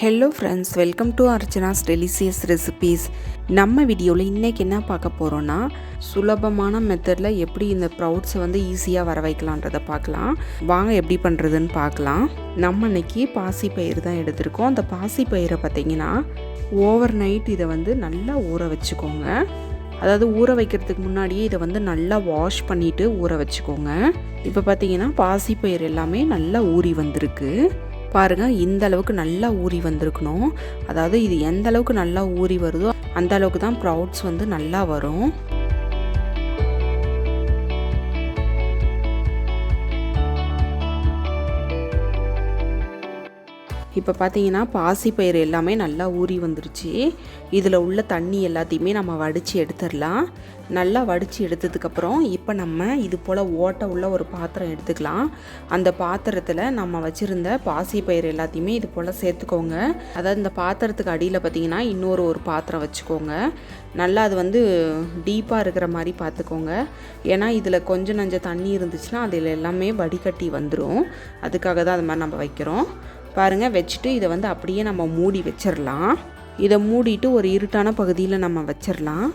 Hello friends, welcome to Archana's delicious recipes. நம்ம வீடியோவில் இன்றைக்கி என்ன பார்க்க போகிறோன்னா, சுலபமான மெத்தடில் எப்படி இந்த ப்ரௌட்ஸை ஈஸியாக வர வைக்கலான்றதை பார்க்கலாம். வாங்க எப்படி பண்ணுறதுன்னு பார்க்கலாம். நம்ம இன்றைக்கி பாசிப்பயிறு தான் எடுத்திருக்கோம். அந்த பாசிப்பயிரை பார்த்திங்கன்னா ஓவர் நைட் இதை நல்லா ஊற வச்சுக்கோங்க. அதாவது ஊற வைக்கிறதுக்கு முன்னாடியே இதை நல்லா வாஷ் பண்ணிவிட்டு ஊற வச்சுக்கோங்க. இப்போ பார்த்திங்கன்னா பாசிப்பயிறு எல்லாமே நல்லா ஊறி வந்திருக்கு பாருங்கள். இந்த அளவுக்கு நல்லா ஊறி வந்திருக்கணும். அதாவது இது எந்த அளவுக்கு நல்லா ஊறி வருதோ அந்த அளவுக்கு தான் ப்ரௌட்ஸ் நல்லா வரும். இப்போ பார்த்தீங்கன்னா பாசிப்பயிறு எல்லாமே நல்லா ஊறி வந்துருச்சு. இதில் உள்ள தண்ணி எல்லாத்தையுமே நம்ம வடித்து எடுத்துடலாம். நல்லா வடித்து எடுத்ததுக்கப்புறம் இப்போ நம்ம இது போல் ஓட்டை உள்ள ஒரு பாத்திரம் எடுத்துக்கலாம். அந்த பாத்திரத்தில் நம்ம வச்சுருந்த பாசிப்பயிறு எல்லாத்தையுமே இது போல் சேர்த்துக்கோங்க. அதாவது இந்த பாத்திரத்துக்கு அடியில் பார்த்திங்கன்னா இன்னொரு பாத்திரம் வச்சுக்கோங்க. நல்லா அது டீப்பாக இருக்கிற மாதிரி பார்த்துக்கோங்க. ஏன்னா இதில் கொஞ்சம் நஞ்சம் தண்ணி இருந்துச்சுன்னா அதில் எல்லாமே வடிகட்டி வந்துடும். அதுக்காக தான் அது மாதிரி நம்ம வைக்கிறோம். பாருங்கள், வச்சுட்டு இதை அப்படியே நம்ம மூடி வச்சிடலாம். இதை மூடிட்டு ஒரு இருட்டான பகுதியில் நம்ம வச்சிடலாம்.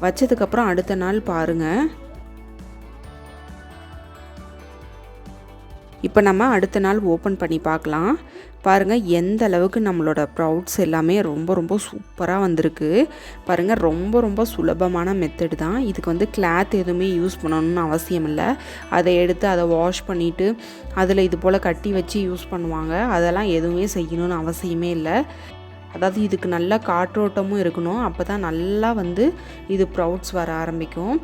வச்சதுக்கப்புறம் அடுத்த நாள் பாருங்கள், இப்போ நம்ம அடுத்த நாள் ஓப்பன் பண்ணி பார்க்கலாம். பாருங்கள் எந்த அளவுக்கு நம்மளோட ப்ரௌட்ஸ் எல்லாமே ரொம்ப சூப்பராக வந்திருக்கு. பாருங்கள், ரொம்ப சுலபமான மெத்தடு தான். இதுக்கு கிளாத் எதுவுமே யூஸ் பண்ணணும்னு அவசியம் இல்லை. அதை எடுத்து அதை வாஷ் பண்ணிவிட்டு அதில் இது போல் கட்டி வச்சு யூஸ் பண்ணுவாங்க. அதெல்லாம் எதுவுமே செய்யணும்னு அவசியமே இல்லை. அதாவது இதுக்கு நல்லா காற்றோட்டமும் இருக்கணும். அப்போ தான் நல்லா இது ப்ரௌட்ஸ் வர ஆரம்பிக்கும்.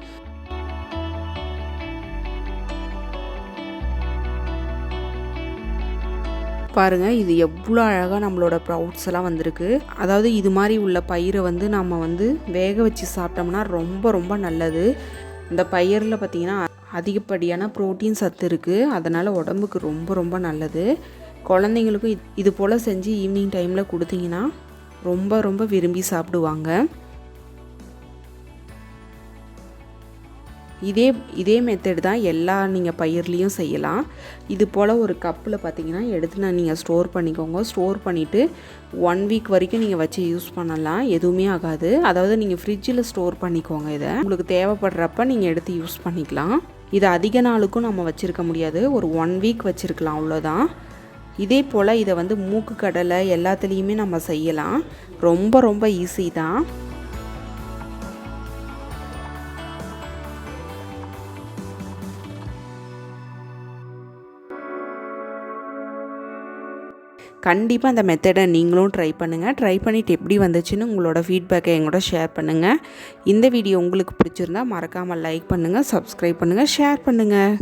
பாருங்கள், இது எவ்வளோ அழகாக நம்மளோட ப்ரௌட்ஸ் எல்லாம் வந்திருக்கு. அதாவது இது மாதிரி உள்ள பயிரை நம்ம வேக வச்சு சாப்பிட்டோம்னா ரொம்ப நல்லது. இந்த பயிரில் பார்த்திங்கன்னா அதிகப்படியான ப்ரோட்டீன் சத்து இருக்குது. அதனால் உடம்புக்கு ரொம்ப நல்லது. குழந்தைங்களுக்கும் இது போல் செஞ்சு ஈவினிங் டைமில் கொடுத்தீங்கன்னா ரொம்ப விரும்பி சாப்பிடுவாங்க. இதே மெத்தட் தான் நீங்கள் பயிர்லேயும் செய்யலாம். இது போல் ஒரு கப்பில் பார்த்தீங்கன்னா எடுத்து நீங்கள் ஸ்டோர் பண்ணிக்கோங்க. ஸ்டோர் பண்ணிவிட்டு 1 வீக் வரைக்கும் நீங்கள் வச்சு யூஸ் பண்ணலாம். எதுவுமே ஆகாது. அதாவது நீங்கள் ஃப்ரிட்ஜில் ஸ்டோர் பண்ணிக்கோங்க. இதை உங்களுக்கு தேவைப்படுறப்ப நீங்கள் எடுத்து யூஸ் பண்ணிக்கலாம். இது அதிக நாளுக்கும் நம்ம வச்சுருக்க முடியாது. ஒரு 1 வீக் வச்சுருக்கலாம், அவ்வளோதான். இதே போல் இதை மூக்கு கடலை எல்லாத்துலேயுமே நம்ம செய்யலாம். ரொம்ப ஈஸி தான். கண்டிப்பாக அந்த மெத்தடை நீங்களும் ட்ரை பண்ணுங்கள். ட்ரை பண்ணிவிட்டு எப்படி வந்துச்சுன்னு உங்களோட ஃபீட்பேக்கை எங்களோட ஷேர் பண்ணுங்கள். இந்த வீடியோ உங்களுக்கு பிடிச்சிருந்தா மறக்காமல் லைக் பண்ணுங்கள், சப்ஸ்கிரைப் பண்ணுங்கள், ஷேர் பண்ணுங்கள்.